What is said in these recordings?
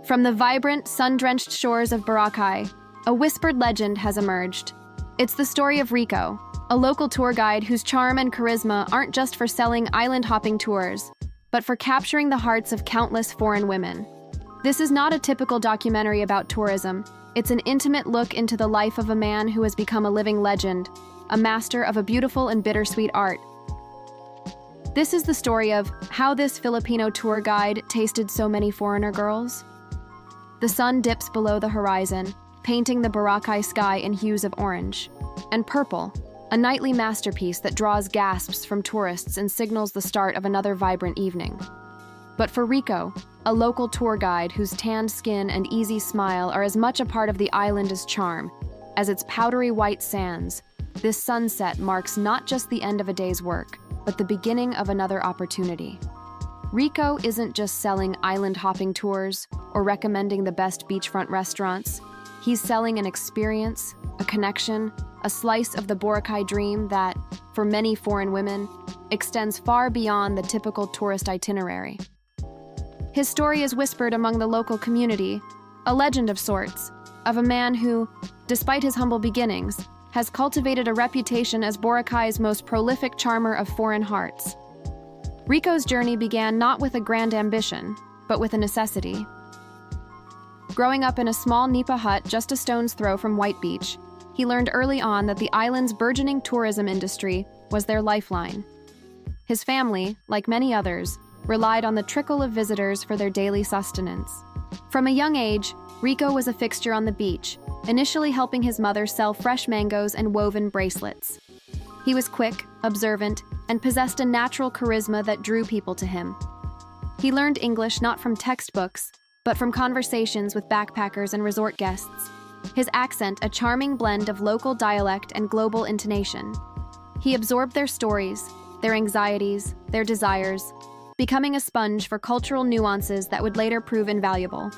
From the vibrant, sun-drenched shores of Boracay, a whispered legend has emerged. It's the story of Rico, a local tour guide whose charm and charisma aren't just for selling island-hopping tours, but for capturing the hearts of countless foreign women. This is not a typical documentary about tourism. It's an intimate look into the life of a man who has become a living legend, a master of a beautiful and bittersweet art. This is the story of how this Filipino tour guide tasted so many foreigner girls. The sun dips below the horizon, painting the Boracay sky in hues of orange and purple, a nightly masterpiece that draws gasps from tourists and signals the start of another vibrant evening. But for Rico, a local tour guide whose tanned skin and easy smile are as much a part of the island's charm as its powdery white sands, this sunset marks not just the end of a day's work, but the beginning of another opportunity. Rico isn't just selling island-hopping tours or recommending the best beachfront restaurants. He's selling an experience, a connection, a slice of the Boracay dream that, for many foreign women, extends far beyond the typical tourist itinerary. His story is whispered among the local community, a legend of sorts, of a man who, despite his humble beginnings, has cultivated a reputation as Boracay's most prolific charmer of foreign hearts. Rico's journey began not with a grand ambition, but with a necessity. Growing up in a small nipa hut just a stone's throw from White Beach, he learned early on that the island's burgeoning tourism industry was their lifeline. His family, like many others, relied on the trickle of visitors for their daily sustenance. From a young age, Rico was a fixture on the beach, initially helping his mother sell fresh mangoes and woven bracelets. He was quick, observant, and possessed a natural charisma that drew people to him. He learned English not from textbooks, but from conversations with backpackers and resort guests. His accent, a charming blend of local dialect and global intonation. He absorbed their stories, their anxieties, their desires, becoming a sponge for cultural nuances that would later prove invaluable.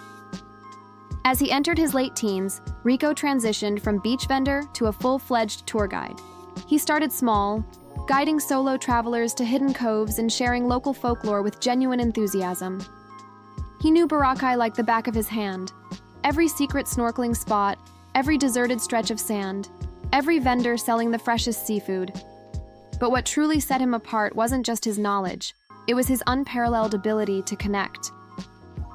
As he entered his late teens, Rico transitioned from beach vendor to a full-fledged tour guide. He started small, guiding solo travelers to hidden coves and sharing local folklore with genuine enthusiasm. He knew Boracay like the back of his hand. Every secret snorkeling spot, every deserted stretch of sand, every vendor selling the freshest seafood. But what truly set him apart wasn't just his knowledge, it was his unparalleled ability to connect.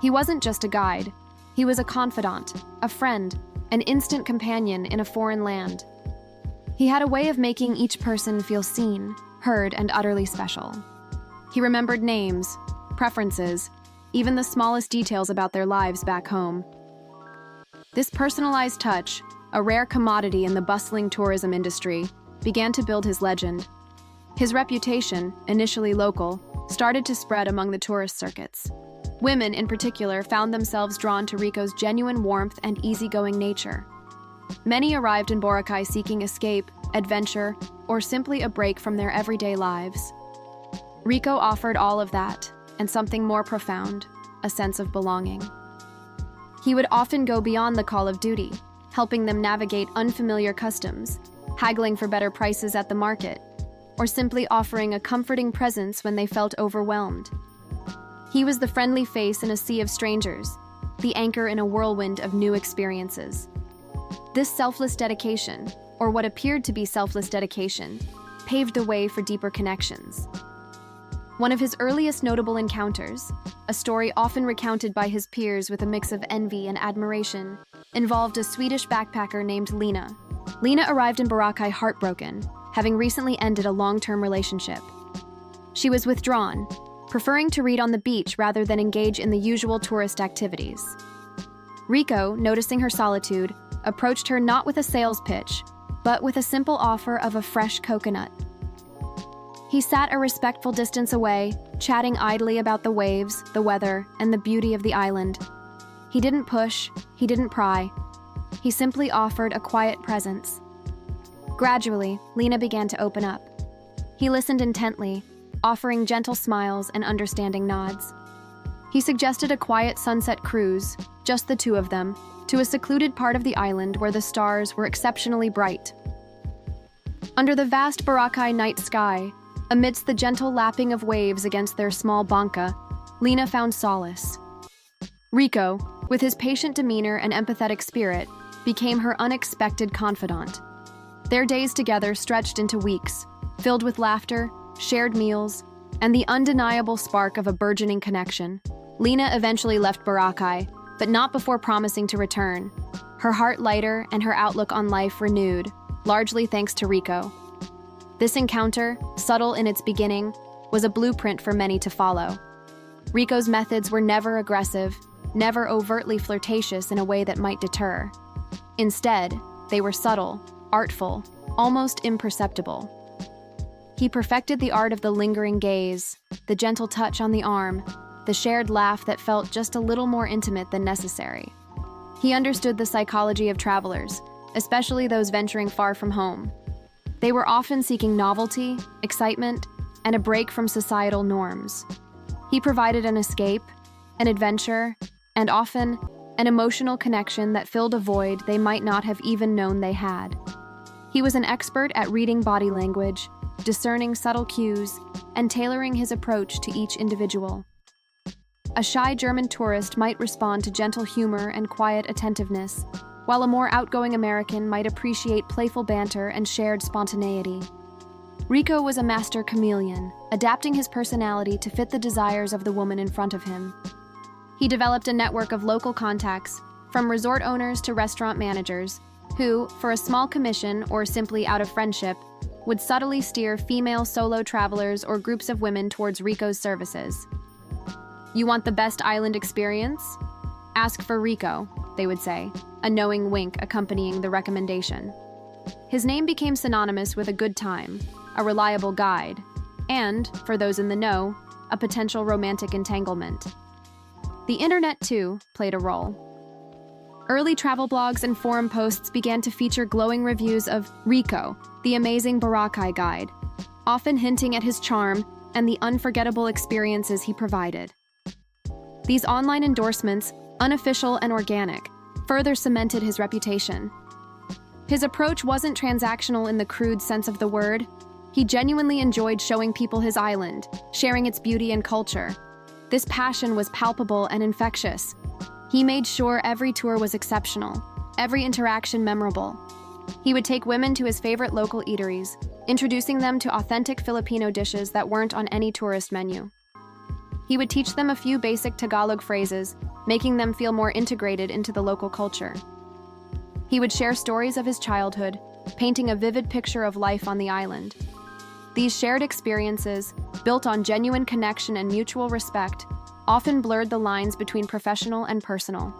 He wasn't just a guide, he was a confidant, a friend, an instant companion in a foreign land. He had a way of making each person feel seen, heard, and utterly special. He remembered names, preferences, even the smallest details about their lives back home. This personalized touch, a rare commodity in the bustling tourism industry, began to build his legend. His reputation, initially local, started to spread among the tourist circuits. Women, in particular, found themselves drawn to Rico's genuine warmth and easygoing nature. Many arrived in Boracay seeking escape, adventure, or simply a break from their everyday lives. Rico offered all of that, and something more profound, a sense of belonging. He would often go beyond the call of duty, helping them navigate unfamiliar customs, haggling for better prices at the market, or simply offering a comforting presence when they felt overwhelmed. He was the friendly face in a sea of strangers, the anchor in a whirlwind of new experiences. This selfless dedication, or what appeared to be selfless dedication, paved the way for deeper connections. One of his earliest notable encounters, a story often recounted by his peers with a mix of envy and admiration, involved a Swedish backpacker named Lena. Lena arrived in Boracay heartbroken, having recently ended a long-term relationship. She was withdrawn, preferring to read on the beach rather than engage in the usual tourist activities. Rico, noticing her solitude, approached her not with a sales pitch, but with a simple offer of a fresh coconut. He sat a respectful distance away, chatting idly about the waves, the weather, and the beauty of the island. He didn't push, he didn't pry. He simply offered a quiet presence. Gradually, Lena began to open up. He listened intently, offering gentle smiles and understanding nods. He suggested a quiet sunset cruise, just the two of them, to a secluded part of the island where the stars were exceptionally bright. Under the vast Boracay night sky, amidst the gentle lapping of waves against their small banca, Lena found solace. Rico, with his patient demeanor and empathetic spirit, became her unexpected confidant. Their days together stretched into weeks, filled with laughter, shared meals, and the undeniable spark of a burgeoning connection. Lena eventually left Boracay, but not before promising to return, her heart lighter and her outlook on life renewed, largely thanks to Rico. This encounter, subtle in its beginning, was a blueprint for many to follow. Rico's methods were never aggressive, never overtly flirtatious in a way that might deter. Instead, they were subtle, artful, almost imperceptible. He perfected the art of the lingering gaze, the gentle touch on the arm, the shared laugh that felt just a little more intimate than necessary. He understood the psychology of travelers, especially those venturing far from home. They were often seeking novelty, excitement, and a break from societal norms. He provided an escape, an adventure, and often an emotional connection that filled a void they might not have even known they had. He was an expert at reading body language, discerning subtle cues, and tailoring his approach to each individual. A shy German tourist might respond to gentle humor and quiet attentiveness, while a more outgoing American might appreciate playful banter and shared spontaneity. Rico was a master chameleon, adapting his personality to fit the desires of the woman in front of him. He developed a network of local contacts, from resort owners to restaurant managers, who, for a small commission or simply out of friendship, would subtly steer female solo travelers or groups of women towards Rico's services. "You want the best island experience? Ask for Rico," they would say, a knowing wink accompanying the recommendation. His name became synonymous with a good time, a reliable guide, and, for those in the know, a potential romantic entanglement. The internet, too, played a role. Early travel blogs and forum posts began to feature glowing reviews of Rico, the amazing Boracay guide, often hinting at his charm and the unforgettable experiences he provided. These online endorsements, unofficial and organic, further cemented his reputation. His approach wasn't transactional in the crude sense of the word. He genuinely enjoyed showing people his island, sharing its beauty and culture. This passion was palpable and infectious. He made sure every tour was exceptional, every interaction memorable. He would take women to his favorite local eateries, introducing them to authentic Filipino dishes that weren't on any tourist menu. He would teach them a few basic Tagalog phrases, making them feel more integrated into the local culture. He would share stories of his childhood, painting a vivid picture of life on the island. These shared experiences, built on genuine connection and mutual respect, often blurred the lines between professional and personal.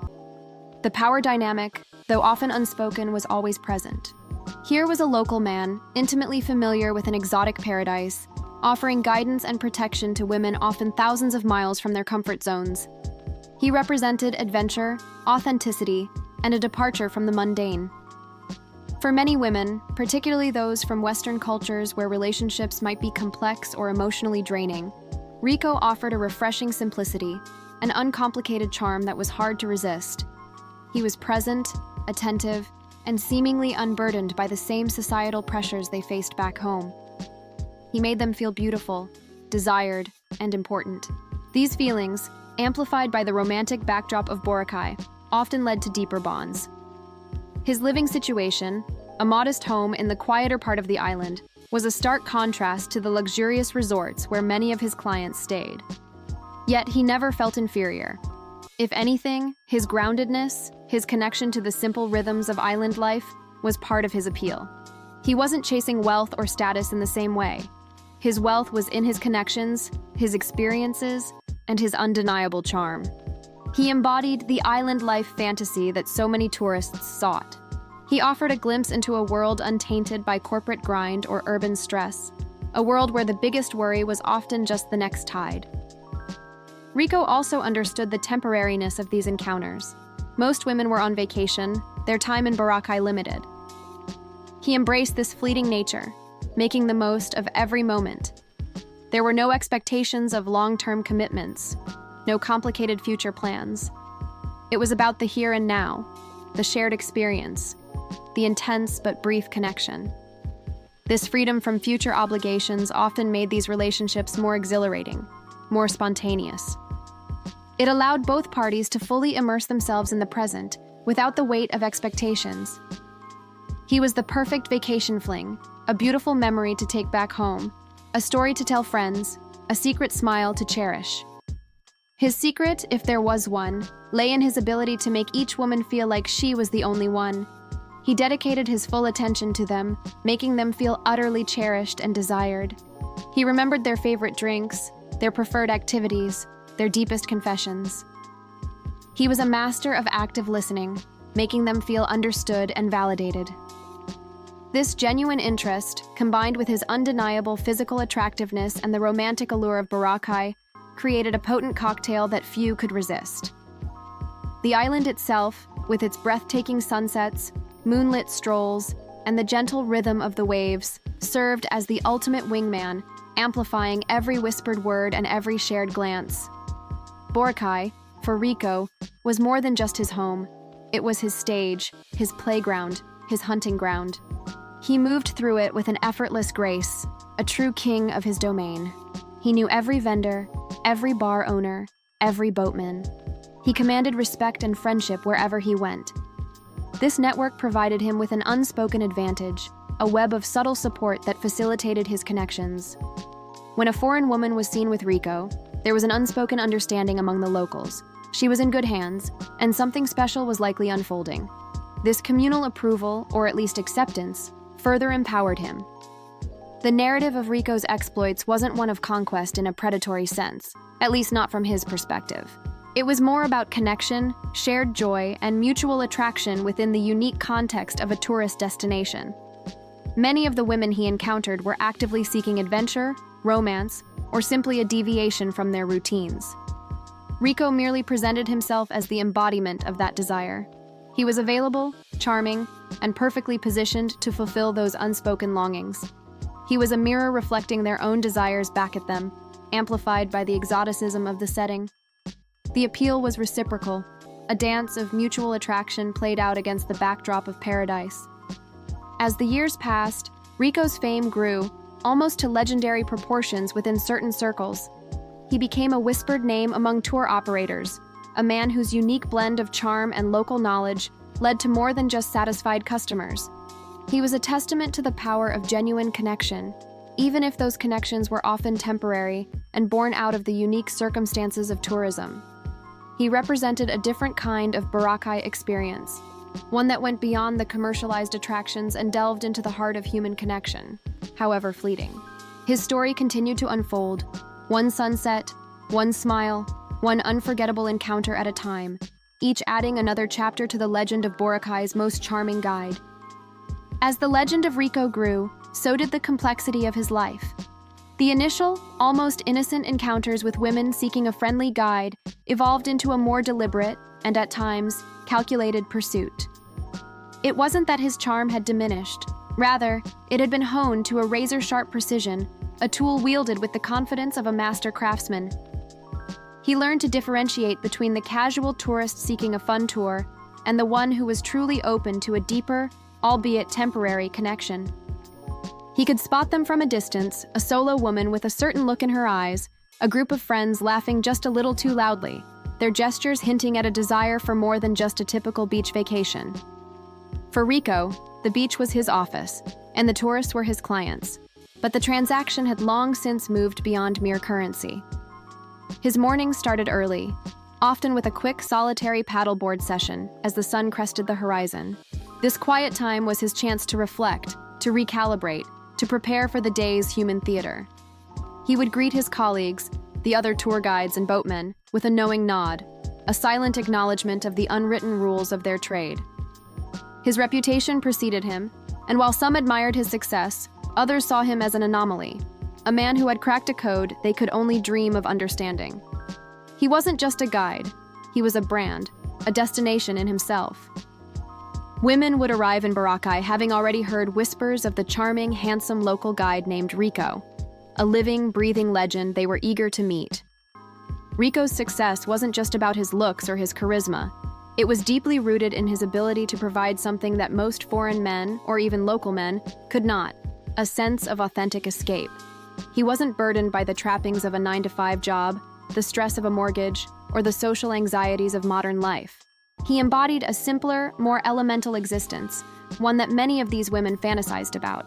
The power dynamic, though often unspoken, was always present. Here was a local man, intimately familiar with an exotic paradise, offering guidance and protection to women often thousands of miles from their comfort zones. He represented adventure, authenticity, and a departure from the mundane. For many women, particularly those from Western cultures where relationships might be complex or emotionally draining, Rico offered a refreshing simplicity, an uncomplicated charm that was hard to resist. He was present, attentive, and seemingly unburdened by the same societal pressures they faced back home. He made them feel beautiful, desired, and important. These feelings, amplified by the romantic backdrop of Boracay, often led to deeper bonds. His living situation, a modest home in the quieter part of the island, was a stark contrast to the luxurious resorts where many of his clients stayed. Yet he never felt inferior. If anything, his groundedness, his connection to the simple rhythms of island life, was part of his appeal. He wasn't chasing wealth or status in the same way. His wealth was in his connections, his experiences, and his undeniable charm. He embodied the island life fantasy that so many tourists sought. He offered a glimpse into a world untainted by corporate grind or urban stress, a world where the biggest worry was often just the next tide. Rico also understood the temporariness of these encounters. Most women were on vacation, their time in Boracay limited. He embraced this fleeting nature, making the most of every moment. There were no expectations of long-term commitments, no complicated future plans. It was about the here and now, the shared experience, the intense but brief connection. This freedom from future obligations often made these relationships more exhilarating, more spontaneous. It allowed both parties to fully immerse themselves in the present, without the weight of expectations. He was the perfect vacation fling, a beautiful memory to take back home, a story to tell friends, a secret smile to cherish. His secret, if there was one, lay in his ability to make each woman feel like she was the only one. He dedicated his full attention to them, making them feel utterly cherished and desired. He remembered their favorite drinks, their preferred activities, their deepest confessions. He was a master of active listening, making them feel understood and validated. This genuine interest, combined with his undeniable physical attractiveness and the romantic allure of Boracay, created a potent cocktail that few could resist. The island itself, with its breathtaking sunsets, moonlit strolls, and the gentle rhythm of the waves, served as the ultimate wingman, amplifying every whispered word and every shared glance. Boracay, for Rico, was more than just his home. It was his stage, his playground, his hunting ground. He moved through it with an effortless grace, a true king of his domain. He knew every vendor, every bar owner, every boatman. He commanded respect and friendship wherever he went. This network provided him with an unspoken advantage, a web of subtle support that facilitated his connections. When a foreign woman was seen with Rico, there was an unspoken understanding among the locals. She was in good hands, and something special was likely unfolding. This communal approval, or at least acceptance, further empowered him. The narrative of Rico's exploits wasn't one of conquest in a predatory sense, at least not from his perspective. It was more about connection, shared joy, and mutual attraction within the unique context of a tourist destination. Many of the women he encountered were actively seeking adventure, romance, or simply a deviation from their routines. Rico merely presented himself as the embodiment of that desire. He was available, charming, and perfectly positioned to fulfill those unspoken longings. He was a mirror reflecting their own desires back at them, amplified by the exoticism of the setting. The appeal was reciprocal, a dance of mutual attraction played out against the backdrop of paradise. As the years passed, Rico's fame grew, almost to legendary proportions within certain circles. He became a whispered name among tour operators, a man whose unique blend of charm and local knowledge led to more than just satisfied customers. He was a testament to the power of genuine connection, even if those connections were often temporary and born out of the unique circumstances of tourism. He represented a different kind of Boracay experience, one that went beyond the commercialized attractions and delved into the heart of human connection, however fleeting. His story continued to unfold, one sunset, one smile, one unforgettable encounter at a time, each adding another chapter to the legend of Boracay's most charming guide. As the legend of Rico grew, so did the complexity of his life. The initial, almost innocent encounters with women seeking a friendly guide evolved into a more deliberate, and at times, calculated pursuit. It wasn't that his charm had diminished. Rather, it had been honed to a razor-sharp precision, a tool wielded with the confidence of a master craftsman. He learned to differentiate between the casual tourist seeking a fun tour and the one who was truly open to a deeper, albeit temporary, connection. He could spot them from a distance, a solo woman with a certain look in her eyes, a group of friends laughing just a little too loudly, their gestures hinting at a desire for more than just a typical beach vacation. For Rico, the beach was his office, and the tourists were his clients. But the transaction had long since moved beyond mere currency. His mornings started early, often with a quick solitary paddleboard session as the sun crested the horizon. This quiet time was his chance to reflect, to recalibrate, to prepare for the day's human theater. He would greet his colleagues, the other tour guides and boatmen, with a knowing nod, a silent acknowledgement of the unwritten rules of their trade. His reputation preceded him, and while some admired his success, others saw him as an anomaly, a man who had cracked a code they could only dream of understanding. He wasn't just a guide, he was a brand, a destination in himself. Women would arrive in Boracay having already heard whispers of the charming, handsome local guide named Rico, a living, breathing legend they were eager to meet. Rico's success wasn't just about his looks or his charisma. It was deeply rooted in his ability to provide something that most foreign men, or even local men, could not: a sense of authentic escape. He wasn't burdened by the trappings of a 9-to-5 job, the stress of a mortgage, or the social anxieties of modern life. He embodied a simpler, more elemental existence, one that many of these women fantasized about.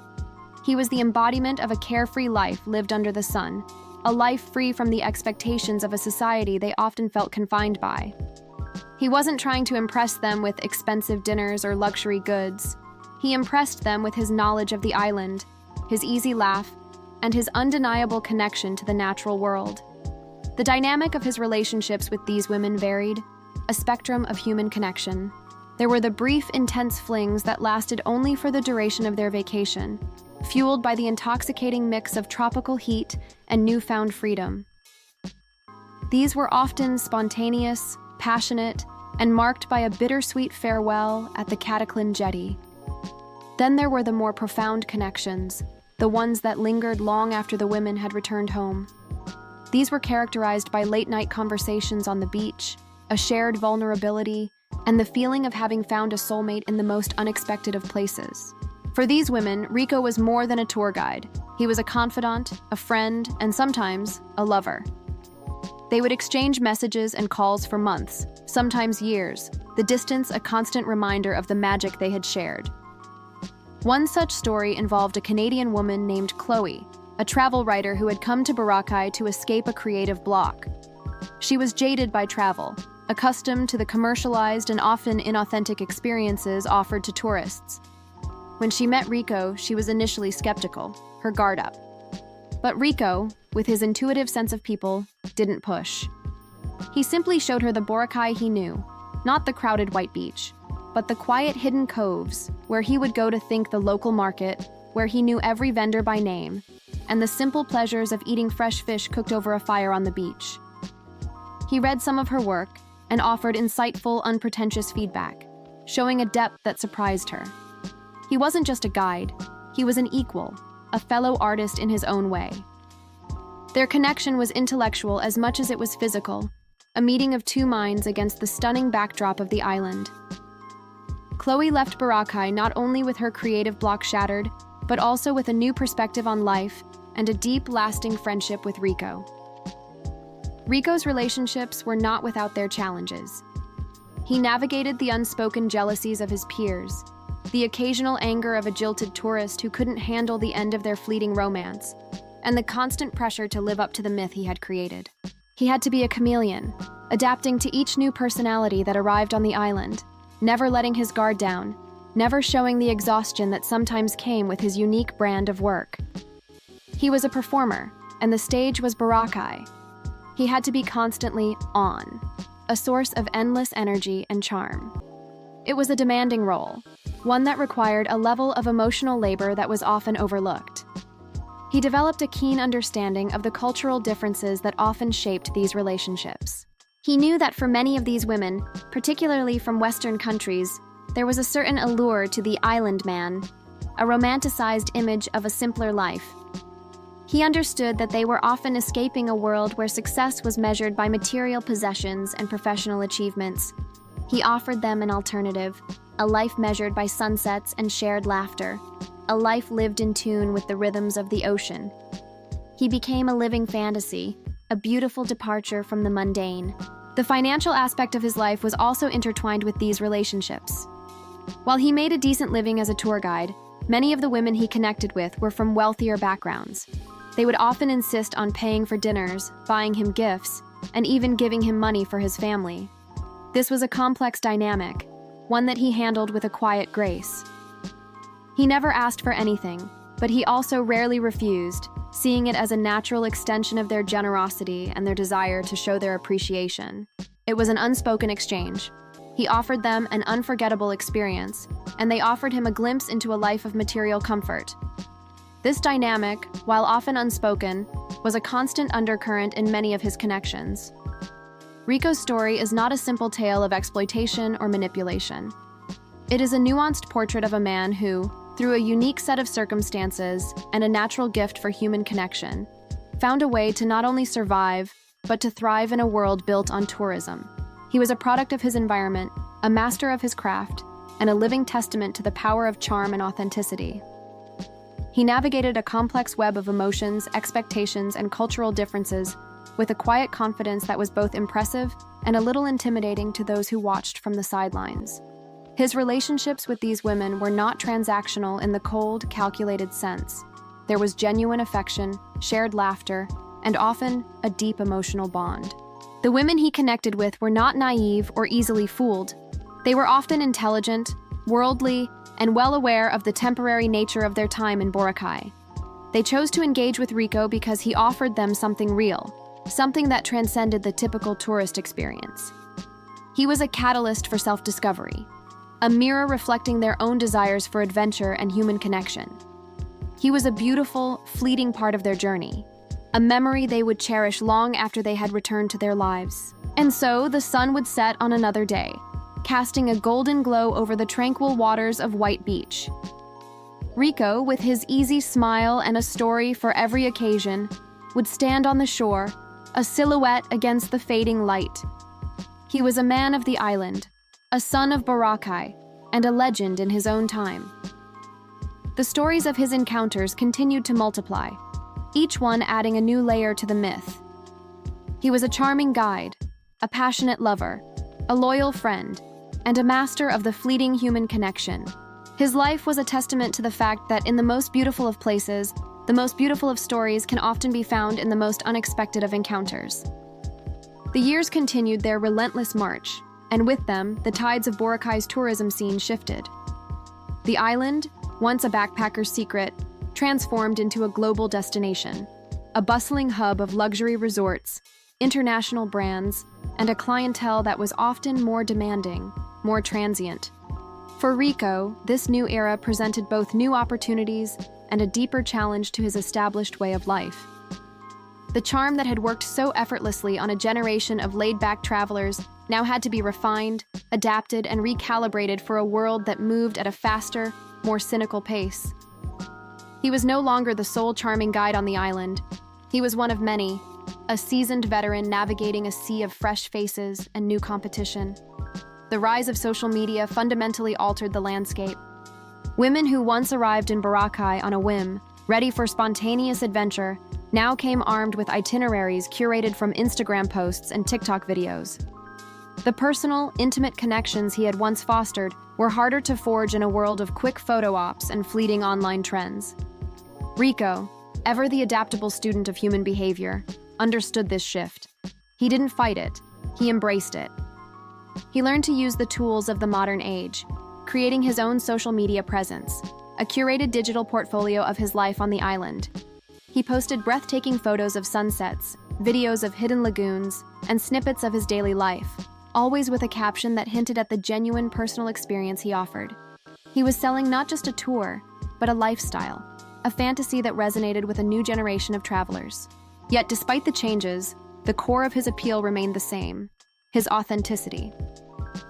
He was the embodiment of a carefree life lived under the sun, a life free from the expectations of a society they often felt confined by. He wasn't trying to impress them with expensive dinners or luxury goods. He impressed them with his knowledge of the island, his easy laugh, and his undeniable connection to the natural world. The dynamic of his relationships with these women varied, a spectrum of human connection. There were the brief, intense flings that lasted only for the duration of their vacation, fueled by the intoxicating mix of tropical heat and newfound freedom. These were often spontaneous, passionate, and marked by a bittersweet farewell at the Cataclyn jetty. Then there were the more profound connections, the ones that lingered long after the women had returned home. These were characterized by late-night conversations on the beach, a shared vulnerability, and the feeling of having found a soulmate in the most unexpected of places. For these women, Rico was more than a tour guide. He was a confidant, a friend, and sometimes a lover. They would exchange messages and calls for months, sometimes years, the distance a constant reminder of the magic they had shared. One such story involved a Canadian woman named Chloe, a travel writer who had come to Boracay to escape a creative block. She was jaded by travel, accustomed to the commercialized and often inauthentic experiences offered to tourists. When she met Rico, she was initially skeptical, her guard up. But Rico, with his intuitive sense of people, didn't push. He simply showed her the Boracay he knew, not the crowded white beach, but the quiet hidden coves where he would go to think the local market, where he knew every vendor by name, and the simple pleasures of eating fresh fish cooked over a fire on the beach. He read some of her work and offered insightful, unpretentious feedback, showing a depth that surprised her. He wasn't just a guide, he was an equal, a fellow artist in his own way. Their connection was intellectual as much as it was physical, a meeting of two minds against the stunning backdrop of the island. Chloe left Boracay not only with her creative block shattered, but also with a new perspective on life and a deep, lasting friendship with Rico. Rico's relationships were not without their challenges. He navigated the unspoken jealousies of his peers, the occasional anger of a jilted tourist who couldn't handle the end of their fleeting romance, and the constant pressure to live up to the myth he had created. He had to be a chameleon, adapting to each new personality that arrived on the island, never letting his guard down, never showing the exhaustion that sometimes came with his unique brand of work. He was a performer, and the stage was Boracay. He had to be constantly on, a source of endless energy and charm. It was a demanding role, one that required a level of emotional labor that was often overlooked. He developed a keen understanding of the cultural differences that often shaped these relationships. He knew that for many of these women, particularly from Western countries, there was a certain allure to the island man, a romanticized image of a simpler life. He understood that they were often escaping a world where success was measured by material possessions and professional achievements. He offered them an alternative, a life measured by sunsets and shared laughter, a life lived in tune with the rhythms of the ocean. He became a living fantasy, a beautiful departure from the mundane. The financial aspect of his life was also intertwined with these relationships. While he made a decent living as a tour guide, many of the women he connected with were from wealthier backgrounds. They would often insist on paying for dinners, buying him gifts, and even giving him money for his family. This was a complex dynamic, one that he handled with a quiet grace. He never asked for anything, but he also rarely refused, seeing it as a natural extension of their generosity and their desire to show their appreciation. It was an unspoken exchange. He offered them an unforgettable experience, and they offered him a glimpse into a life of material comfort. This dynamic, while often unspoken, was a constant undercurrent in many of his connections. Rico's story is not a simple tale of exploitation or manipulation. It is a nuanced portrait of a man who, through a unique set of circumstances and a natural gift for human connection, found a way to not only survive, but to thrive in a world built on tourism. He was a product of his environment, a master of his craft, and a living testament to the power of charm and authenticity. He navigated a complex web of emotions, expectations, and cultural differences, with a quiet confidence that was both impressive and a little intimidating to those who watched from the sidelines. His relationships with these women were not transactional in the cold, calculated sense. There was genuine affection, shared laughter, and often a deep emotional bond. The women he connected with were not naive or easily fooled. They were often intelligent, worldly, and well aware of the temporary nature of their time in Boracay. They chose to engage with Rico because he offered them something real, something that transcended the typical tourist experience. He was a catalyst for self-discovery, a mirror reflecting their own desires for adventure and human connection. He was a beautiful, fleeting part of their journey, a memory they would cherish long after they had returned to their lives. And so, the sun would set on another day, casting a golden glow over the tranquil waters of White Beach. Rico, with his easy smile and a story for every occasion, would stand on the shore, a silhouette against the fading light. He was a man of the island, a son of Boracay, and a legend in his own time. The stories of his encounters continued to multiply, each one adding a new layer to the myth. He was a charming guide, a passionate lover, a loyal friend, and a master of the fleeting human connection. His life was a testament to the fact that in the most beautiful of places, the most beautiful of stories can often be found in the most unexpected of encounters. The years continued their relentless march, and with them, the tides of Boracay's tourism scene shifted. The island, once a backpacker's secret, transformed into a global destination, a bustling hub of luxury resorts, international brands, and a clientele that was often more demanding, more transient. For Rico, this new era presented both new opportunities and a deeper challenge to his established way of life. The charm that had worked so effortlessly on a generation of laid-back travelers now had to be refined, adapted, and recalibrated for a world that moved at a faster, more cynical pace. He was no longer the sole charming guide on the island. He was one of many, a seasoned veteran navigating a sea of fresh faces and new competition. The rise of social media fundamentally altered the landscape. Women who once arrived in Boracay on a whim, ready for spontaneous adventure, now came armed with itineraries curated from Instagram posts and TikTok videos. The personal, intimate connections he had once fostered were harder to forge in a world of quick photo ops and fleeting online trends. Rico, ever the adaptable student of human behavior, understood this shift. He didn't fight it, he embraced it. He learned to use the tools of the modern age, creating his own social media presence, a curated digital portfolio of his life on the island. He posted breathtaking photos of sunsets, videos of hidden lagoons, and snippets of his daily life, always with a caption that hinted at the genuine personal experience he offered. He was selling not just a tour, but a lifestyle, a fantasy that resonated with a new generation of travelers. Yet despite the changes, the core of his appeal remained the same: his authenticity.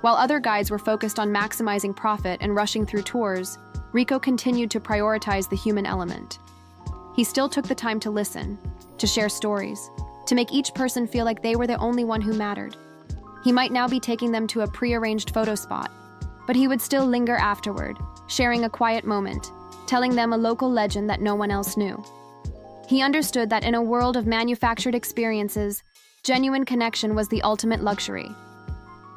While other guides were focused on maximizing profit and rushing through tours, Rico continued to prioritize the human element. He still took the time to listen, to share stories, to make each person feel like they were the only one who mattered. He might now be taking them to a pre-arranged photo spot, but he would still linger afterward, sharing a quiet moment, telling them a local legend that no one else knew. He understood that in a world of manufactured experiences, genuine connection was the ultimate luxury.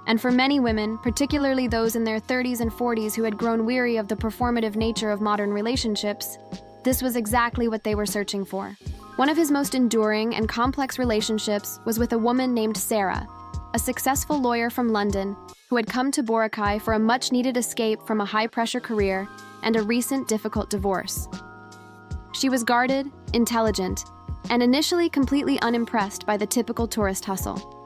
And for many women, particularly those in their 30s and 40s who had grown weary of the performative nature of modern relationships, this was exactly what they were searching for. One of his most enduring and complex relationships was with a woman named Sarah, a successful lawyer from London who had come to Boracay for a much-needed escape from a high-pressure career and a recent difficult divorce. She was guarded, intelligent, and initially completely unimpressed by the typical tourist hustle.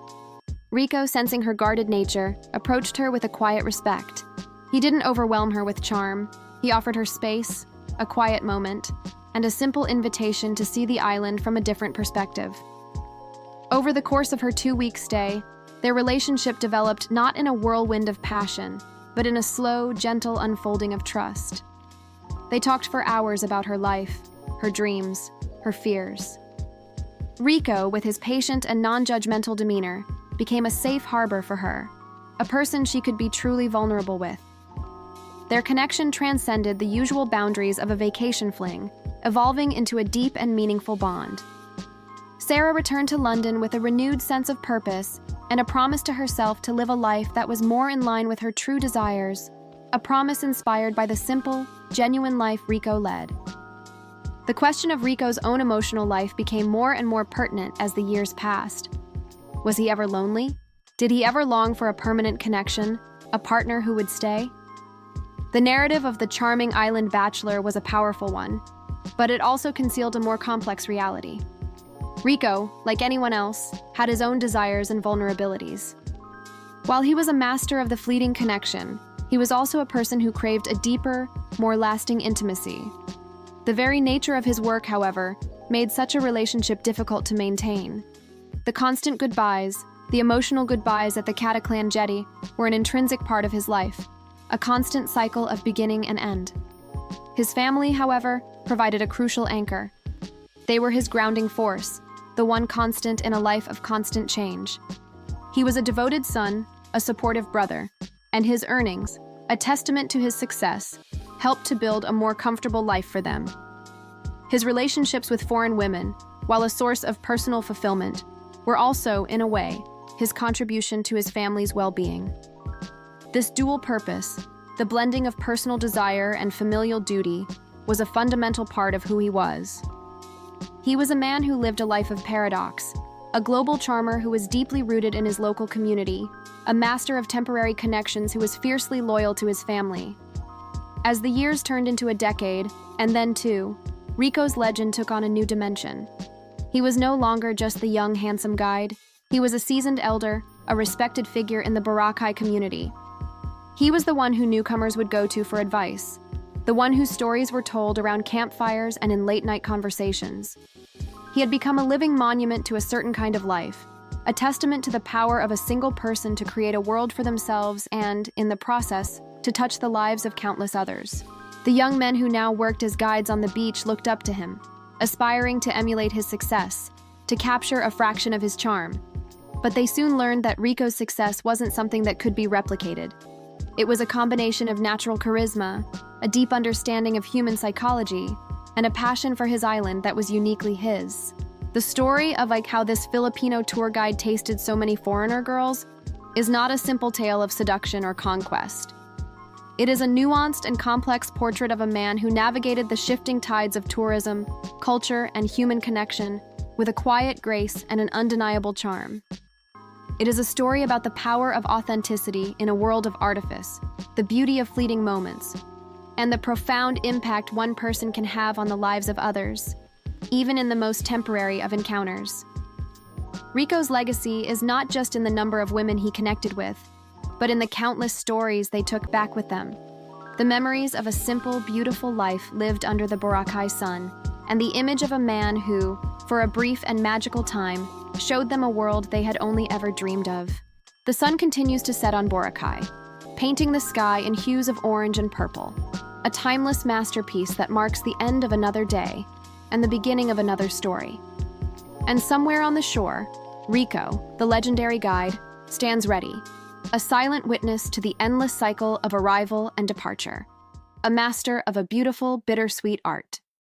Rico, sensing her guarded nature, approached her with a quiet respect. He didn't overwhelm her with charm. He offered her space, a quiet moment, and a simple invitation to see the island from a different perspective. Over the course of her 2-week stay, their relationship developed not in a whirlwind of passion, but in a slow, gentle unfolding of trust. They talked for hours about her life, her dreams, her fears. Rico, with his patient and non-judgmental demeanor, became a safe harbor for her, a person she could be truly vulnerable with. Their connection transcended the usual boundaries of a vacation fling, evolving into a deep and meaningful bond. Sarah returned to London with a renewed sense of purpose and a promise to herself to live a life that was more in line with her true desires, a promise inspired by the simple, genuine life Rico led. The question of Rico's own emotional life became more and more pertinent as the years passed. Was he ever lonely? Did he ever long for a permanent connection, a partner who would stay? The narrative of the charming island bachelor was a powerful one, but it also concealed a more complex reality. Rico, like anyone else, had his own desires and vulnerabilities. While he was a master of the fleeting connection, he was also a person who craved a deeper, more lasting intimacy. The very nature of his work, however, made such a relationship difficult to maintain. The constant goodbyes, the emotional goodbyes at the Cataclan jetty, were an intrinsic part of his life, a constant cycle of beginning and end. His family, however, provided a crucial anchor. They were his grounding force, the one constant in a life of constant change. He was a devoted son, a supportive brother, and his earnings, a testament to his success, helped to build a more comfortable life for them. His relationships with foreign women, while a source of personal fulfillment, were also, in a way, his contribution to his family's well-being. This dual purpose, the blending of personal desire and familial duty, was a fundamental part of who he was. He was a man who lived a life of paradox, a global charmer who was deeply rooted in his local community, a master of temporary connections who was fiercely loyal to his family. As the years turned into a decade, and then two, Rico's legend took on a new dimension. He was no longer just the young, handsome guide. He was a seasoned elder, a respected figure in the Boracay community. He was the one who newcomers would go to for advice, the one whose stories were told around campfires and in late-night conversations. He had become a living monument to a certain kind of life, a testament to the power of a single person to create a world for themselves and, in the process, to touch the lives of countless others. The young men who now worked as guides on the beach looked up to him, aspiring to emulate his success, to capture a fraction of his charm. But they soon learned that Rico's success wasn't something that could be replicated. It was a combination of natural charisma, a deep understanding of human psychology, and a passion for his island that was uniquely his. The story of how this Filipino tour guide tasted so many foreigner girls is not a simple tale of seduction or conquest. It is a nuanced and complex portrait of a man who navigated the shifting tides of tourism, culture, and human connection with a quiet grace and an undeniable charm. It is a story about the power of authenticity in a world of artifice, the beauty of fleeting moments, and the profound impact one person can have on the lives of others, even in the most temporary of encounters. Rico's legacy is not just in the number of women he connected with, but in the countless stories they took back with them. The memories of a simple, beautiful life lived under the Boracay sun, and the image of a man who, for a brief and magical time, showed them a world they had only ever dreamed of. The sun continues to set on Boracay, painting the sky in hues of orange and purple, a timeless masterpiece that marks the end of another day and the beginning of another story. And somewhere on the shore, Rico, the legendary guide, stands ready, a silent witness to the endless cycle of arrival and departure, a master of a beautiful, bittersweet art.